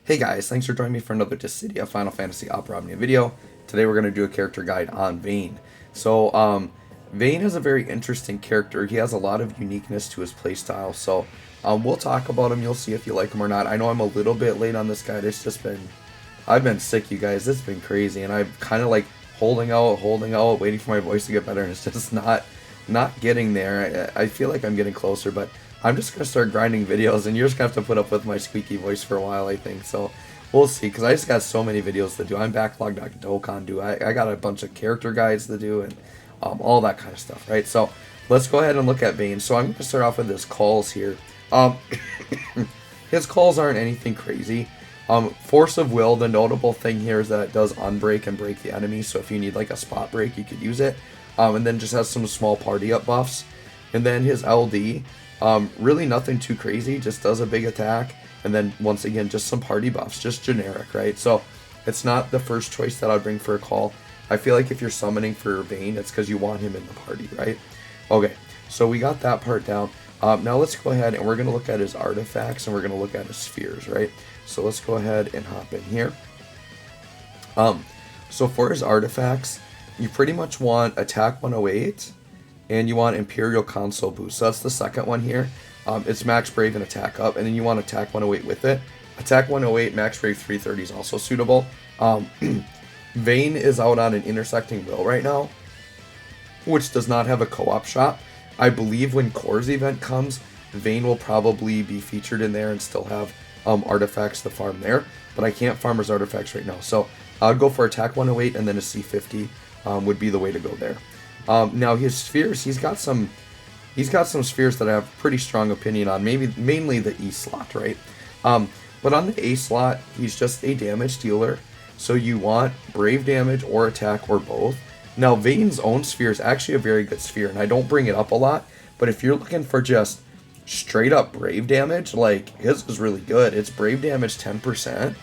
Hey guys, thanks for joining me for another Dissidia Final Fantasy Opera Omnia video. Today we're going to do a character guide on Vayne. Vayne is a very interesting character. He has a lot of uniqueness to his playstyle, so we'll talk about him. You'll see if you like him or not. I know I'm a little bit late on this guide. I've been sick, you guys. It's been crazy, and I'm kind of like holding out, waiting for my voice to get better, and it's just not getting there. I feel like I'm getting closer, but I'm just going to start grinding videos, and you're just going to have to put up with my squeaky voice for a while, I think. So, we'll see, because I just got so many videos to do. I'm backlogged on DOKKAN. I got a bunch of character guides to do, and all that kind of stuff, right? So, let's go ahead and look at Vayne. So, I'm going to start off with his calls here. His calls aren't anything crazy. Force of Will, the notable thing here is that it does unbreak and break the enemy, so if you need like a spot break, you could use it. And then just has some small party up buffs. And then his LD, really nothing too crazy, just does a big attack, and then once again just some party buffs, just generic, right? So it's not the first choice that I'd bring for a call. I feel like if you're summoning for Vayne, it's because you want him in the party, right? Okay, so we got that part down. Now let's go ahead and we're going to look at his artifacts, and we're going to look at his spheres, right? So let's go ahead and hop in here. So for his artifacts, you pretty much want attack 108, and you want Imperial Console Boost. So that's the second one here. It's Max Brave and Attack Up, and then you want Attack 108 with it. Attack 108, Max Brave 330 is also suitable. Vayne is out on an Intersecting Will right now, which does not have a co-op shop. I believe when Core's event comes, Vayne will probably be featured in there and still have artifacts to farm there, but I can't farm his artifacts right now. So I'll go for Attack 108 and then a C50 would be the way to go there. Now his spheres, he's got some spheres that I have pretty strong opinion on. Mainly the E slot, right? But on the A slot, he's just a damage dealer. So you want brave damage or attack or both. Now Vayne's own sphere is actually a very good sphere, and I don't bring it up a lot. But if you're looking for just straight up brave damage, like his is really good. It's brave damage 10%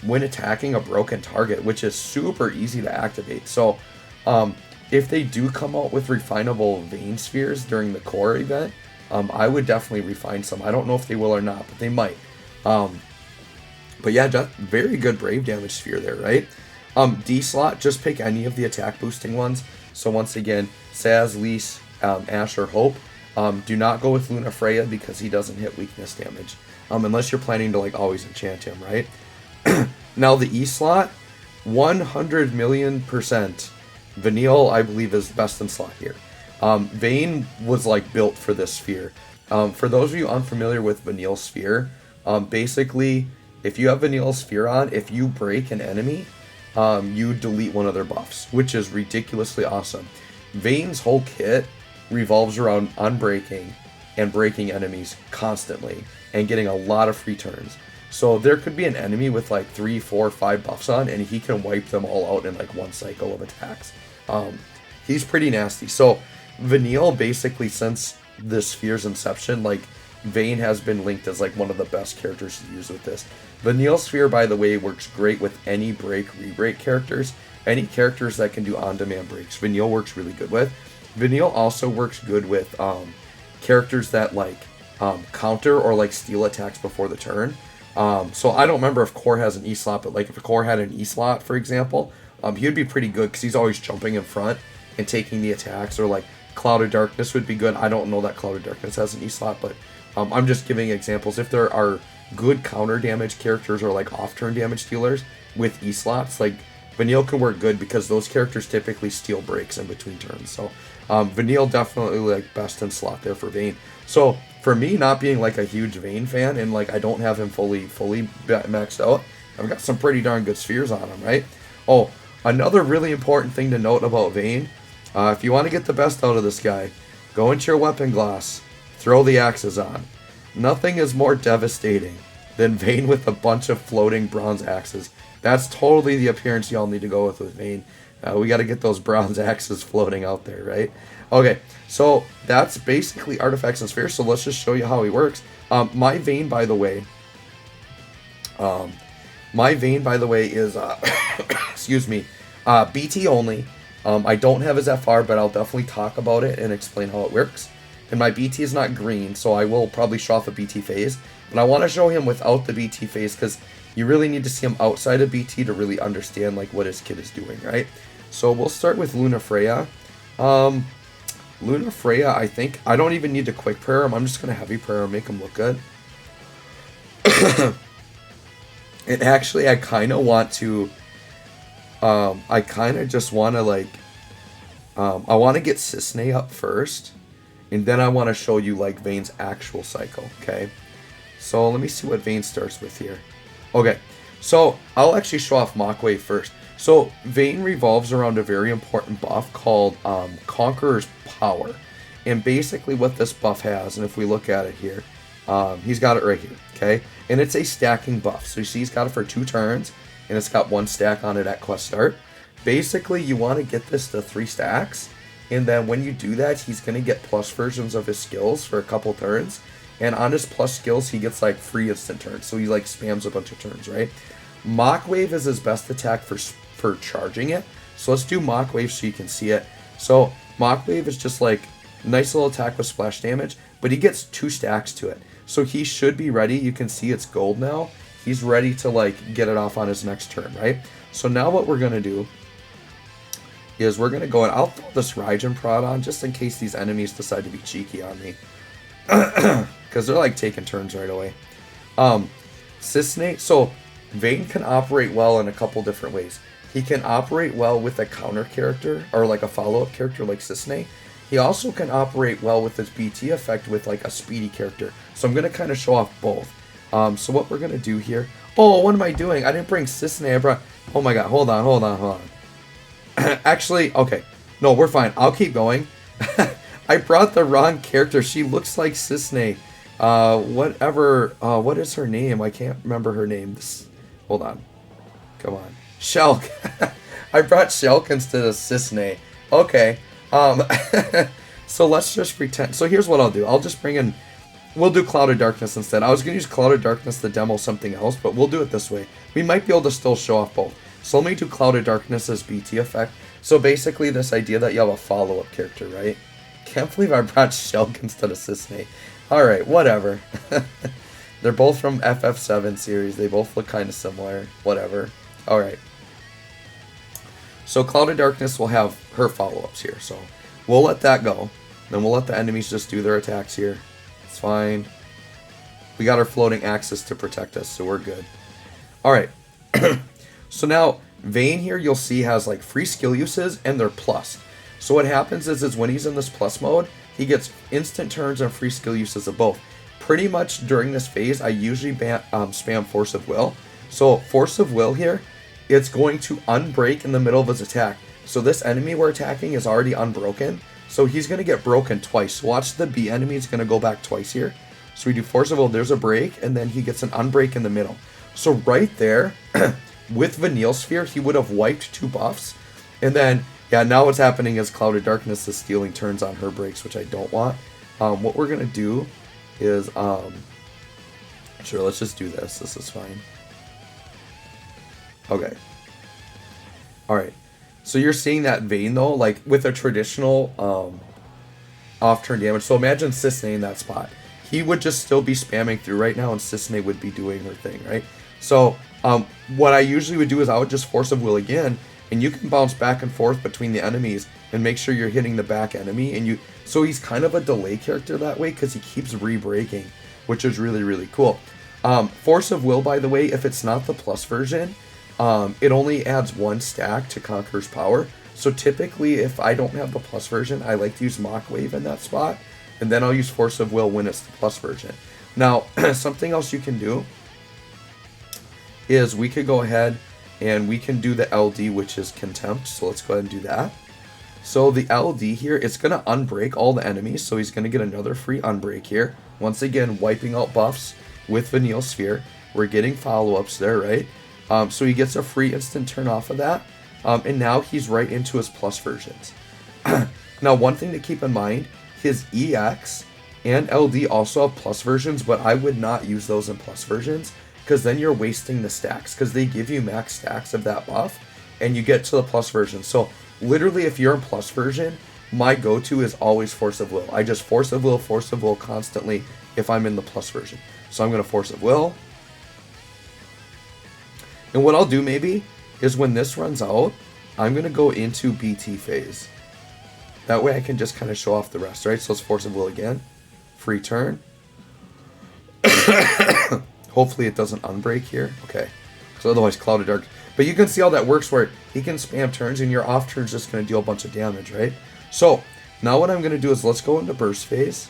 when attacking a broken target, which is super easy to activate. So if they do come out with refinable Vayne spheres during the core event, I would definitely refine some. I don't know if they will or not, but they might. But yeah, just very good brave damage sphere there, right? D slot, just pick any of the attack boosting ones. So once again, Saz, Lise, Ash, or Hope. Do not go with Luna Freya because he doesn't hit weakness damage. Unless you're planning to like always enchant him, right? Now the E slot, 100 million %. Vanille, I believe, is best in slot here. Vayne was like built for this sphere. For those of you unfamiliar with Vanille sphere, basically, if you have Vanille sphere on, if you break an enemy, you delete one of their buffs, which is ridiculously awesome. Vayne's whole kit revolves around unbreaking and breaking enemies constantly and getting a lot of free turns. So there could be an enemy with like 3, 4, 5 buffs on, and he can wipe them all out in like one cycle of attacks. He's pretty nasty. So Vanille, basically since the sphere's inception, like Vayne has been linked as like one of the best characters to use with this. Vanille sphere, by the way, works great with any break, re-break characters. Any characters that can do on-demand breaks, Vanille works really good with. Vanille also works good with characters that like counter or like steal attacks before the turn. So I don't remember if Core has an E slot, but like if Core had an E slot, for example, he would be pretty good because he's always jumping in front and taking the attacks. Or like Cloud of Darkness would be good. I don't know that Cloud of Darkness has an E slot, but I'm just giving examples. If there are good counter damage characters or like off-turn damage dealers with E slots, like Vanille can work good because those characters typically steal breaks in between turns. So Vanille definitely like best in slot there for Vayne. So for me, not being like a huge Vayne fan and like I don't have him fully maxed out, I've got some pretty darn good spheres on him, right? Oh, another really important thing to note about Vayne, if you want to get the best out of this guy, go into your weapon glass, throw the axes on. Nothing is more devastating than Vayne with a bunch of floating bronze axes. That's totally the appearance y'all need to go with Vayne. We got to get those bronze axes floating out there, right? Okay, so that's basically artifacts and spheres. So let's just show you how he works. My Vayne, by the way, is excuse me, BT only. I don't have his FR, but I'll definitely talk about it and explain how it works. And my BT is not green, so I will probably show off a BT phase. But I want to show him without the BT phase because You really need to see him outside of BT to really understand like what his kid is doing, right? So we'll start with Luna Freya. Luna Freya, I think I don't even need to quick prayer him. I'm just gonna heavy prayer him, make him look good. And actually, I kind of want to. I kind of just want to like. I want to get Sisney up first, and then I want to show you like Vayne's actual cycle. Okay, so let me see what Vayne starts with here. Okay, so I'll actually show off Mockwave first. So Vayne revolves around a very important buff called Conqueror's Power, and basically what this buff has, and if we look at it here. He's got it right here, okay? And it's a stacking buff. So you see he's got it for 2 turns, and it's got 1 stack on it at quest start. Basically, you want to get this to 3 stacks, and then when you do that, he's going to get plus versions of his skills for a couple turns. And on his plus skills, he gets like free instant turns. So he like spams a bunch of turns, right? Mockwave is his best attack for charging it. So let's do Mockwave so you can see it. So Mockwave is just like nice little attack with splash damage, but he gets 2 stacks to it. So he should be ready. You can see it's gold now. He's ready to like get it off on his next turn, right? So now what we're going to do is we're going to go and I'll throw this Raijin prod on just in case these enemies decide to be cheeky on me. Because they're like taking turns right away. Sisney, so Vayne can operate well in a couple different ways. He can operate well with a counter character or like a follow-up character like Sisney. He also can operate well with his BT effect with like a speedy character. So I'm going to kind of show off both. So what we're going to do here. Oh, what am I doing? I didn't bring Sisney. I brought... Oh my god, hold on. Actually, okay. No, we're fine. I'll keep going. I brought the wrong character. She looks like Sisney. Whatever. What is her name? I can't remember her name. Hold on. Come on. Shulk. I brought Shulk instead of Sisney. Okay. So let's just pretend. So here's what I'll do. I'll just bring in. We'll do Cloud of Darkness instead. I was going to use Cloud of Darkness to demo something else, but we'll do it this way. We might be able to still show off both. So let me do Cloud of Darkness as BT effect. So basically this idea that you have a follow-up character, right? Can't believe I brought Shulk instead of Sisney. Alright, whatever. They're both from FF7 series. They both look kind of similar. Whatever. Alright. So Cloud of Darkness will have her follow-ups here. So we'll let that go. Then we'll let the enemies just do their attacks here. It's fine. We got our floating axis to protect us, so we're good. Alright. So now, Vayne here you'll see has like free skill uses and they're plus. So what happens is when he's in this plus mode, he gets instant turns and free skill uses of both. Pretty much during this phase, I usually spam Force of Will. So Force of Will here, it's going to unbreak in the middle of his attack. So this enemy we're attacking is already unbroken. So he's going to get broken twice. Watch the B enemy is going to go back twice here. So we do Force of Will, there's a break, and then he gets an unbreak in the middle. So right there, with Vanille Sphere, he would have wiped 2 buffs. And then, yeah, now what's happening is Cloud of Darkness is stealing turns on her breaks, which I don't want. What we're going to do is, sure, let's just do this. This is fine. Okay. Alright. So you're seeing that Vayne, though, like, with a traditional off-turn damage. So imagine Sisney in that spot. He would just still be spamming through right now, and Sisney would be doing her thing, right? So what I usually would do is I would just Force of Will again, and you can bounce back and forth between the enemies and make sure you're hitting the back enemy. And so he's kind of a delay character that way because he keeps re-breaking, which is really, really cool. Force of Will, by the way, if it's not the plus version, it only adds 1 stack to Conqueror's Power. So typically, if I don't have the plus version, I like to use Mockwave in that spot, and then I'll use Force of Will when it's the plus version. Now, something else you can do is we could go ahead and we can do the LD, which is Contempt. So let's go ahead and do that. So the LD here, it's going to unbreak all the enemies. So he's going to get another free unbreak here. Once again, wiping out buffs with Vanille Sphere. We're getting follow-ups there, right? So he gets a free instant turn off of that. And now he's right into his plus versions. Now, one thing to keep in mind, his EX and LD also have plus versions, but I would not use those in plus versions, because then you're wasting the stacks, because they give you max stacks of that buff, and you get to the plus version. So literally, if you're in plus version, my go-to is always Force of Will. I just Force of Will constantly if I'm in the plus version. So I'm going to Force of Will. And what I'll do maybe is when this runs out, I'm going to go into BT phase. That way I can just kind of show off the rest, right? So it's Force of Will again. Free turn. Hopefully it doesn't unbreak here. Okay. So otherwise Clouded Dark. But you can see how that works where he can spam turns and your off turn's just going to deal a bunch of damage, right? So now what I'm going to do is let's go into burst phase.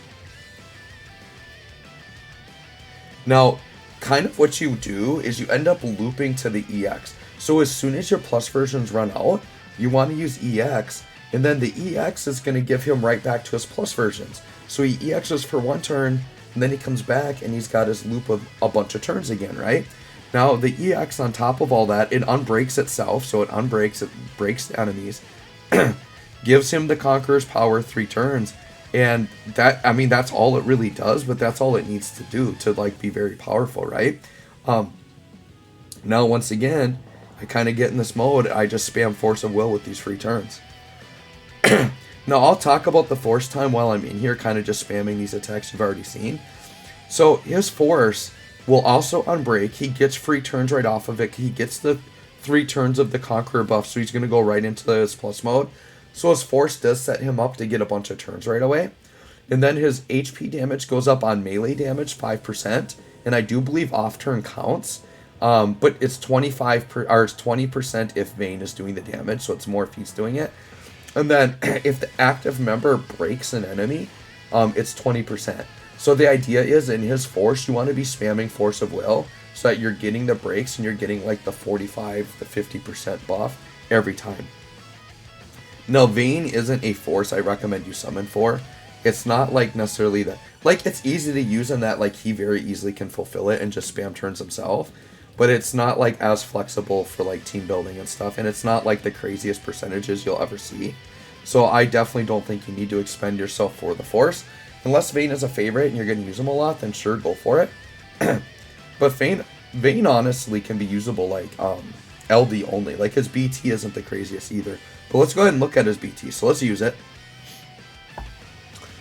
Now, kind of what you do is you end up looping to the EX. So as soon as your plus versions run out, you want to use EX, and then the EX is going to give him right back to his plus versions. So he EXs for one turn, and then he comes back and he's got his loop of a bunch of turns again, right? Now the EX on top of all that, it unbreaks itself, so it unbreaks, it breaks the enemies, gives him the Conqueror's power 3 turns, and that, I mean, that's all it really does, but that's all it needs to do to like be very powerful, right? Now once again, I kind of get in this mode, I just spam Force of Will with these free turns. Now I'll talk about the force time while I'm in here, kind of just spamming these attacks you've already seen. So his force will also unbreak, he gets free turns right off of it, he gets the 3 turns of the Conqueror buff, so he's going to go right into his plus mode. So his force does set him up to get a bunch of turns right away. And then his HP damage goes up on melee damage 5%, and I do believe off turn counts. But it's 20% if Vayne is doing the damage, so it's more if he's doing it. And then if the active member breaks an enemy, it's 20%. So the idea is in his force, you want to be spamming Force of Will so that you're getting the breaks and you're getting like the 45 to 50% buff every time. Now Vayne isn't a force I recommend you summon for. It's not like necessarily that, like it's easy to use in that like he very easily can fulfill it and just spam turns himself. But it's not like as flexible for like team building and stuff, and it's not like the craziest percentages you'll ever see. So I definitely don't think you need to expend yourself for the force. Unless Vayne is a favorite and you're going to use him a lot, then sure, go for it. But Vayne honestly can be usable like LD only. Like his BT isn't the craziest either. But let's go ahead and look at his BT. So let's use it.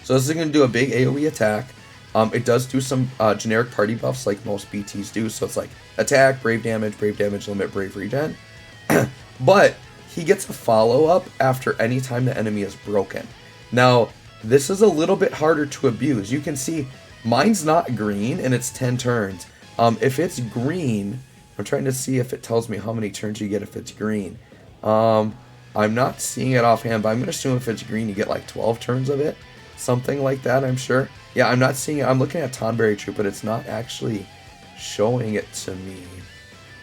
So this is going to do a big AoE attack. It does do some generic party buffs like most BTs do. So it's like attack, brave damage, limit, brave regen. But he gets a follow-up after any time the enemy is broken. Now, this is a little bit harder to abuse. You can see mine's not green and it's 10 turns. If it's green, I'm trying to see if it tells me how many turns you get if it's green. I'm not seeing it offhand, but I'm going to assume if it's green, you get like 12 turns of it. Something like that, I'm sure. Yeah, I'm not seeing it. I'm looking at Tonberry Troop, but it's not actually showing it to me.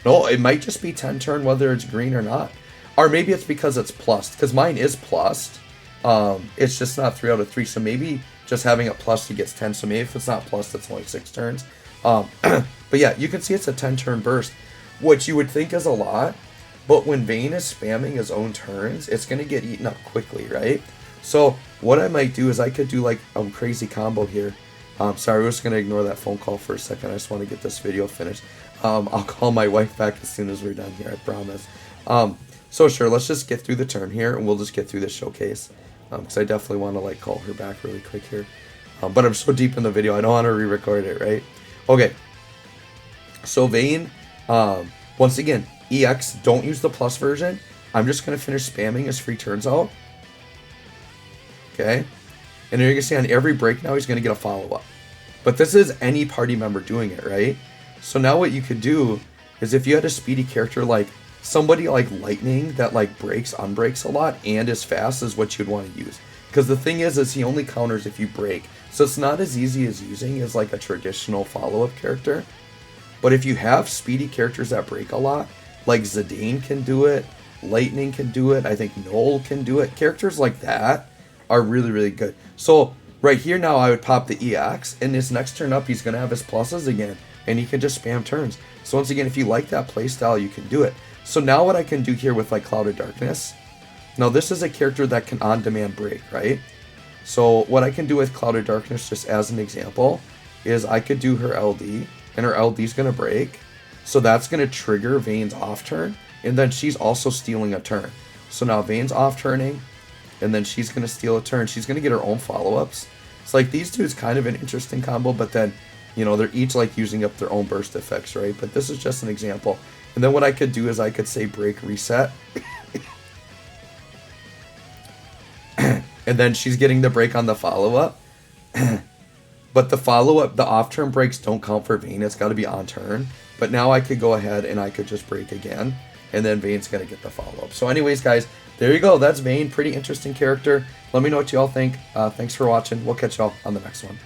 No, it might just be 10 turn whether it's green or not. Or maybe it's because it's plussed, because mine is plussed. It's just not 3 out of 3, so maybe just having it plussed, he gets 10. So maybe if it's not plussed, it's only 6 turns. But yeah, you can see it's a 10 turn burst, which you would think is a lot. But when Vayne is spamming his own turns, it's going to get eaten up quickly, right? So what I might do is I could do like a crazy combo here. Sorry, we're just going to ignore that phone call for a second. I just want to get this video finished. I'll call my wife back as soon as we're done here, I promise. So sure, let's just get through the turn here, and we'll just get through this showcase. Because I definitely want to like call her back really quick here. But I'm so deep in the video, I don't want to re-record it, right? Okay. So Vayne, once again, EX, don't use the plus version. I'm just going to finish spamming his free turns out. Okay. And then you can see on every break now he's going to get a follow-up. But this is any party member doing it, right? So now what you could do is if you had a speedy character like somebody like Lightning that like breaks, unbreaks a lot and is fast is what you'd want to use. Because the thing is he only counters if you break. So it's not as easy as using as like a traditional follow-up character. But if you have speedy characters that break a lot, like Zidane can do it, Lightning can do it, I think Noel can do it. Characters like that are really, really good. So right here now I would pop the EX, and his next turn up he's going to have his pluses again, and he can just spam turns. So once again, if you like that playstyle, you can do it. So now what I can do here with like Clouded Darkness, now this is a character that can on-demand break, right? So what I can do with Clouded Darkness, just as an example, is I could do her LD, and her LD is going to break. So that's going to trigger Vayne's off turn, and then she's also stealing a turn. So now Vayne's off turning, and then she's going to steal a turn. She's going to get her own follow-ups. It's like these two is kind of an interesting combo, but then, you know, they're each like using up their own burst effects, right? But this is just an example. And then what I could do is I could say break reset. And then she's getting the break on the follow-up. But the follow-up, the off-turn breaks don't count for Vayne. It's got to be on turn. But now I could go ahead and I could just break again. And then Vayne's going to get the follow-up. So anyways, guys, there you go. That's Vayne. Pretty interesting character. Let me know what y'all think. Thanks for watching. We'll catch y'all on the next one.